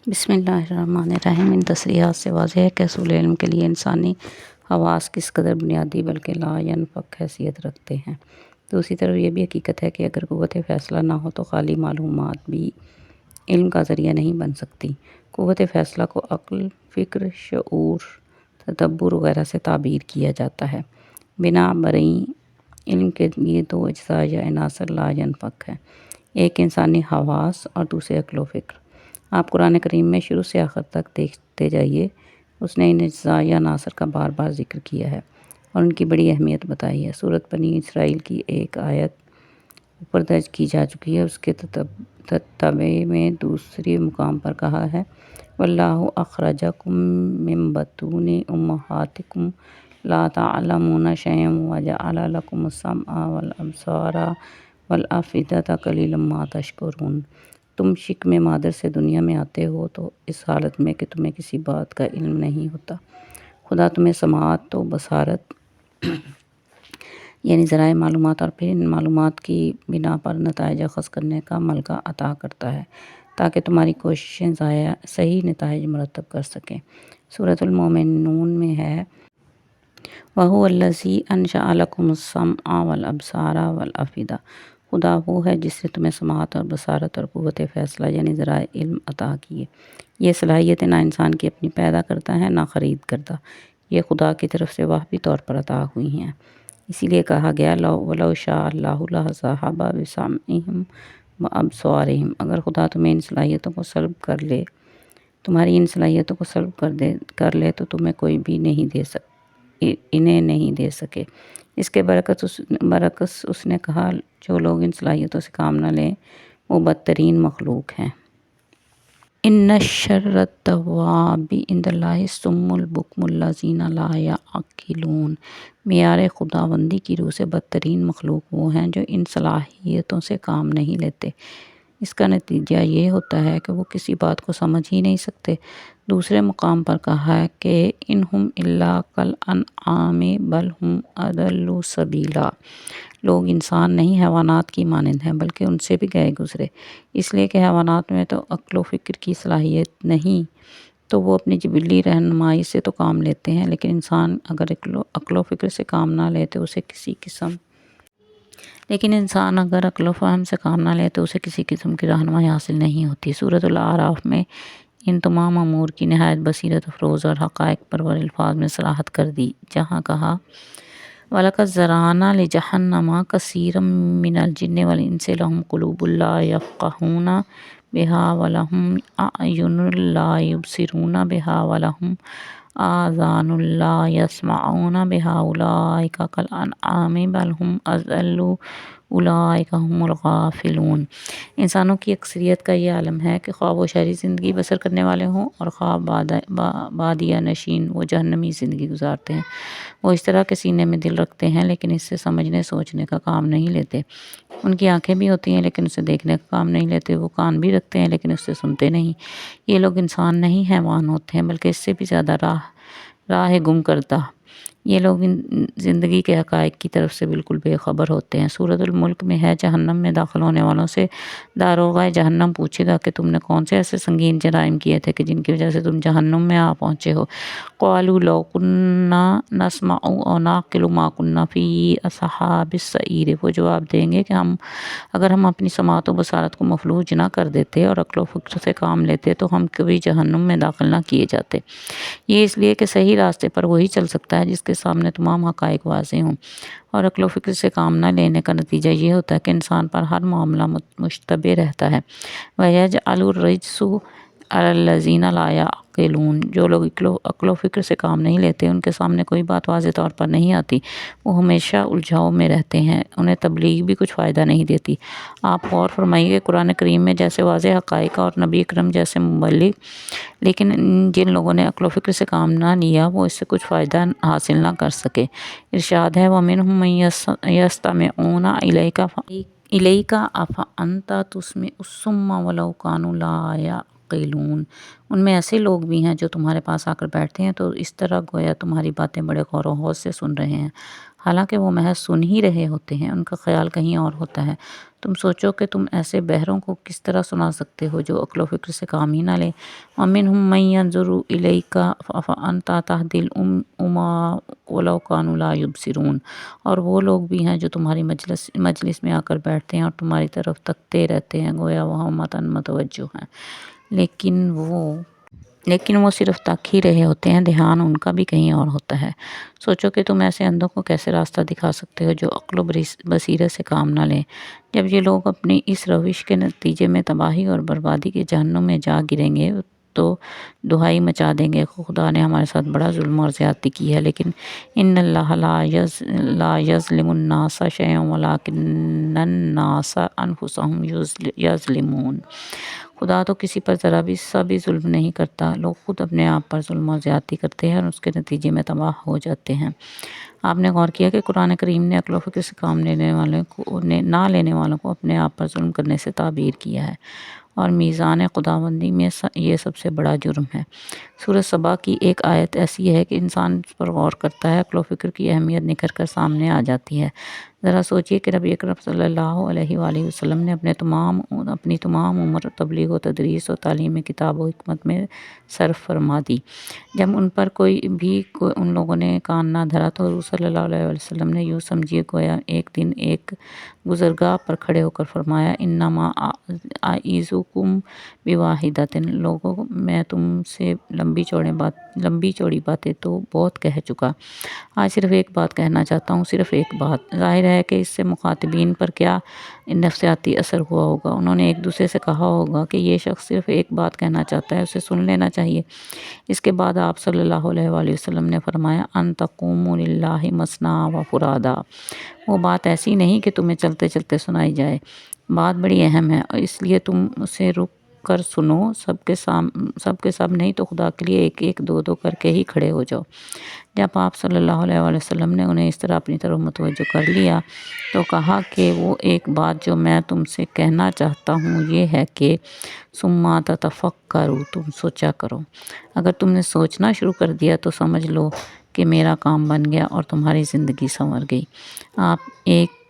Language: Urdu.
بسم اللہ الرحمن الرحیم۔ ان تصریحات سے واضح ہے کہ اصول علم کے لیے انسانی حواس کس قدر بنیادی بلکہ لا ینفک حیثیت رکھتے ہیں۔ دوسری طرف یہ بھی حقیقت ہے کہ اگر قوت فیصلہ نہ ہو تو خالی معلومات بھی علم کا ذریعہ نہیں بن سکتی۔ قوت فیصلہ کو عقل، فکر، شعور، تدبر وغیرہ سے تعبیر کیا جاتا ہے۔ بنا برئیں علم کے لیے دو اجزاء یا عناصر لا ینفک ہیں، ایک انسانی حواس اور دوسرے عقل و فکر۔ آپ قرآن کریم میں شروع سے آخر تک دیکھتے جائیے، اس نے ان اجزاء یا عناصر کا بار بار ذکر کیا ہے اور ان کی بڑی اہمیت بتائی ہے۔ سورۃ بنی اسرائیل کی ایک آیت اوپر درج کی جا چکی ہے، اس کے تتبع میں دوسری مقام پر کہا ہے وَاللَّهُ أَخْرَجَكُم مِّن بُطُونِ أُمَّهَاتِكُمْ لَا تَعْلَمُونَ شَيْئًا وَجَعَلَ لَكُمُ السَّمْعَ وَالْأَبْصَارَ وَالْأَفْئِدَةَ قَلِيلًا مَا تَشْكُرُونَ۔ تم شکم مادر سے دنیا میں آتے ہو تو اس حالت میں کہ تمہیں کسی بات کا علم نہیں ہوتا۔ خدا تمہیں سماعت و بصارت یعنی ذرائع معلومات اور پھر ان معلومات کی بنا پر نتائج اخذ کرنے کا ملکہ عطا کرتا ہے تاکہ تمہاری کوششیں صحیح نتائج مرتب کر سکیں۔ سورۃ المومنون میں ہے وَهُوَ الَّذِي أَنشَأَ لَكُمُ السَّمْعَ وَالْأَبْصَارَ وَالْأَفْئِدَةَ۔ خدا وہ ہے جس نے تمہیں سماعت اور بصارت اور قوت فیصلہ یعنی ذرائع علم عطا کیے۔ یہ صلاحیتیں نہ انسان کی اپنی پیدا کرتا ہے نہ خرید کردہ، یہ خدا کی طرف سے وہبی طور پر عطا ہوئی ہیں۔ اسی لیے کہا گیا وَلَوْ شَاءَ اللَّهُ لَذَهَبَ بِسَمْعِهِمْ وَأَبْصَارِهِمْ۔ اگر خدا تمہیں ان صلاحیتوں کو سلب کر لے، تمہاری ان صلاحیتوں کو سلب کر لے تو تمہیں کوئی بھی انہیں نہیں دے سکے۔ اس کے برعکس اس نے کہا جو لوگ ان صلاحیتوں سے کام نہ لیں وہ بدترین مخلوق ہیں۔ إِنَّ شَرَّ الدَّوَابِ عِندَ اللَّهِ الصُّمُّ الْبُكْمُ الَّذِينَ لَا يَعْقِلُونَ۔ معیار خداوندی کی روح سے بدترین مخلوق وہ ہیں جو ان صلاحیتوں سے کام نہیں لیتے۔ اس کا نتیجہ یہ ہوتا ہے کہ وہ کسی بات کو سمجھ ہی نہیں سکتے۔ دوسرے مقام پر کہا ہے کہ إِنْ هُمْ إِلَّا كَالْأَنْعَامِ بَلْ هُمْ أَضَلُّ سَبِيلًا۔ لوگ انسان نہیں حیوانات کی مانند ہیں بلکہ ان سے بھی گئے گزرے، اس لیے کہ حیوانات میں تو عقل و فکر کی صلاحیت نہیں تو وہ اپنی جبلی رہنمائی سے تو کام لیتے ہیں، لیکن انسان اگر عقل و فکر سے کام نہ لے تو اسے کسی قسم کی رہنمائی حاصل نہیں ہوتی۔ سورۃ الاعراف میں ان تمام امور کی نہایت بصیرت افروز اور حقائق پرور الفاظ میں صراحت کر دی، جہاں کہا وَلَقَدْ ذَرَأْنَا لِجَهَنَّمَ كَثِيرًا مِّنَ الْجِنِّ وَالْإِنسِ لَهُمْ قُلُوبٌ لَّا يَفْقَهُونَ بِهَا وَلَهُمْ أَعْيُنٌ لَّا يُبْصِرُونَ بِهَا وَلَهُمْ آذَانٌ لَّا يَسْمَعُونَ بِهَا أُولَٰئِكَ كَالْأَنْعَامِ بَلْ هُمْ أَضَلُّ أُولَٰئِكَ هُمُ الْغَافِلُونَ۔ انسانوں کی اکثریت کا یہ عالم ہے کہ خواہ وہ شہری زندگی بسر کرنے والے ہوں اور خواہ بادیہ نشین وہ جہنمی زندگی گزارتے ہیں۔ وہ اس طرح کے سینے میں دل رکھتے ہیں لیکن اس سے سمجھنے سوچنے کا کام نہیں لیتے۔ ان کی آنکھیں بھی ہوتی ہیں لیکن اسے دیکھنے کا کام نہیں لیتے۔ وہ کان بھی رکھتے ہیں لیکن اس سے سنتے نہیں۔ یہ لوگ انسان نہیں حیوان ہوتے ہیں بلکہ اس سے بھی زیادہ راہ گم کردہ۔ یہ لوگ زندگی کے حقائق کی طرف سے بالکل بے خبر ہوتے ہیں۔ سورۃ الملک میں ہے جہنم میں داخل ہونے والوں سے داروغہ جہنم پوچھے گا کہ تم نے کون سے ایسے سنگین جرائم کیے تھے کہ جن کی وجہ سے تم جہنم میں آ پہنچے ہو۔ قَالُوا لَوْ كُنَّا نَسْمَعُ أَوْ نَعْقِلُ مَا كُنَّا فِي أَصْحَابِ السَّعِيرِ۔ وہ جواب دیں گے کہ اگر ہم اپنی سماعت و بصارت کو مفلوج نہ کر دیتے اور عقل و فکر سے کام لیتے تو ہم کبھی جہنم میں داخل نہ کیے جاتے۔ یہ اس لیے کہ صحیح راستے پر وہی چل سکتا ہے جس کے سامنے تمام حقائق واضح ہوں، اور عقل و فکر سے کام نہ لینے کا نتیجہ یہ ہوتا ہے کہ انسان پر ہر معاملہ مشتبہ رہتا ہے۔ وَيَجْعَلُ الرِّجْسَ عَلَى الَّذِينَ لَا يَعْقِلُونَ۔ جو لوگ عقل و فکر سے کام نہیں لیتے، ان کے سامنے کوئی بات واضح طور پر نہیں آتی، وہ ہمیشہ الجھاؤ میں رہتے ہیں، انہیں تبلیغ بھی کچھ فائدہ نہیں دیتی۔ آپ غور فرمائیے کہ قرآن کریم میں جیسے واضح حقائق اور نبی اکرم جیسے مبلغ، لیکن جن لوگوں نے عقل و فکر سے کام نہ لیا وہ اس سے کچھ فائدہ حاصل نہ کر سکے۔ ارشاد ہے وَمِنْهُم مَّن يَسْتَمِعُونَ إِلَيْكَ أَفَأَنْتَ تُسْمِعُ الصُّمَّ وَلَوْ كَانُوا لَا یعقلون، ان میں ایسے لوگ بھی ہیں جو تمہارے پاس آ کر بیٹھتے ہیں تو اس طرح گویا تمہاری باتیں بڑے غور و خوض سے سن رہے ہیں، حالانکہ وہ محض سن ہی رہے ہوتے ہیں، ان کا خیال کہیں اور ہوتا ہے۔ تم سوچو کہ تم ایسے بہروں کو کس طرح سنا سکتے ہو جو عقل و فکر سے کام ہی نہ لے۔ وَمِنْهُمْ مَن يَنظُرُ إِلَيْكَ أَفَأَنْتَ تَهْدِي الْعُمْيَ وَلَوْ كَانُوا لَا يُبْصِرُونَ، اور وہ لوگ بھی ہیں جو تمہاری مجلس میں آ کر بیٹھتے ہیں اور تمہاری طرف تکتے رہتے ہیں گویا وہ متن متوجہ ہیں، لیکن وہ صرف تک ہی رہے ہوتے ہیں، دھیان ان کا بھی کہیں اور ہوتا ہے۔ سوچو کہ تم ایسے اندھوں کو کیسے راستہ دکھا سکتے ہو جو عقل و بصیرت سے کام نہ لیں۔ جب یہ لوگ اپنی اس روش کے نتیجے میں تباہی اور بربادی کے جہنم میں جا گریں گے تو دہائی مچا دیں گے، خدا نے ہمارے ساتھ بڑا ظلم اور زیادتی کی ہے، لیکن ان اللہ لا یظلم الناس شیئا ولکن الناس انفسهم یظلمون، خدا تو کسی پر ذرا سا بھی ظلم نہیں کرتا، لوگ خود اپنے آپ پر ظلم اور زیادتی کرتے ہیں اور اس کے نتیجے میں تباہ ہو جاتے ہیں۔ آپ نے غور کیا کہ قرآن کریم نے عقل و فکر سے کام نہ لینے والوں کو اپنے آپ پر ظلم کرنے سے تعبیر کیا ہے، اور میزان خداوندی میں یہ سب سے بڑا جرم ہے۔ سورہ سبا کی ایک آیت ایسی ہے کہ انسان اس پر غور کرتا ہے، عقل و فکر کی اہمیت نکھر کر سامنے آ جاتی ہے۔ ذرا سوچئے کہ نبی اکرم صلی اللہ علیہ وآلہ وسلم نے اپنی تمام عمر تبلیغ و تدریس و تعلیم کتاب و حکمت میں صرف فرما دی۔ جب ان پر ان لوگوں نے کان نہ دھرا تو حضور صلی اللہ علیہ وسلم نے یوں سمجھیے گویا ایک دن ایک گزرگاہ پر کھڑے ہو کر فرمایا، انما اعظکم بواحدۃ، لوگوں میں تم سے لمبی چوڑی باتیں تو بہت کہہ چکا، آج صرف ایک بات کہنا چاہتا ہوں، صرف ایک بات۔ ظاہر ہے کہ اس سے مخاطبین پر کیا نفسیاتی اثر ہوا ہوگا، انہوں نے ایک دوسرے سے کہا ہوگا کہ یہ شخص صرف ایک بات کہنا چاہتا ہے، اسے سن لینا چاہیے۔ اس کے بعد آپ صلی اللہ علیہ وآلہ وسلم نے فرمایا، ان تقوموا للہ مثنی و فرادا، وہ بات ایسی نہیں کہ تمہیں چلتے چلتے سنائی جائے، بات بڑی اہم ہے، اس لیے تم اسے رک کر سنو، سب کے سب نہیں تو خدا کے لیے ایک ایک دو دو کر کے ہی کھڑے ہو جاؤ۔ جب آپ صلی اللہ علیہ وآلہ وسلم نے انہیں اس طرح اپنی طرف متوجہ کر لیا تو کہا کہ وہ ایک بات جو میں تم سے کہنا چاہتا ہوں یہ ہے کہ ثم تتفکروا، تم سوچا کرو، اگر تم نے سوچنا شروع کر دیا تو سمجھ لو کہ میرا کام بن گیا اور تمہاری زندگی سنور گئی۔ آپ ایک